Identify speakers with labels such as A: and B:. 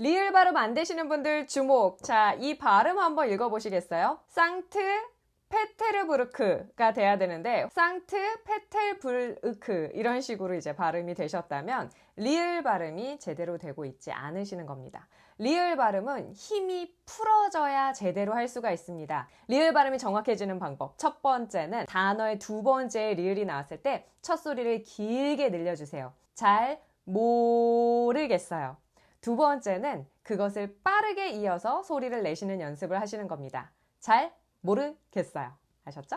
A: 리을 발음 안 되시는 분들 주목! 자, 이 발음 한번 읽어보시겠어요? 상트 페테르부르크가 돼야 되는데 상트 페텔부르크 이런 식으로 이제 발음이 되셨다면 리을 발음이 제대로 되고 있지 않으시는 겁니다. 리을 발음은 힘이 풀어져야 제대로 할 수가 있습니다. 리을 발음이 정확해지는 방법. 첫 번째는 단어의 두 번째 리을이 나왔을 때 첫 소리를 길게 늘려주세요. 잘 모르겠어요. 두 번째는 그것을 빠르게 이어서 소리를 내시는 연습을 하시는 겁니다. 잘 모르겠어요. 아셨죠?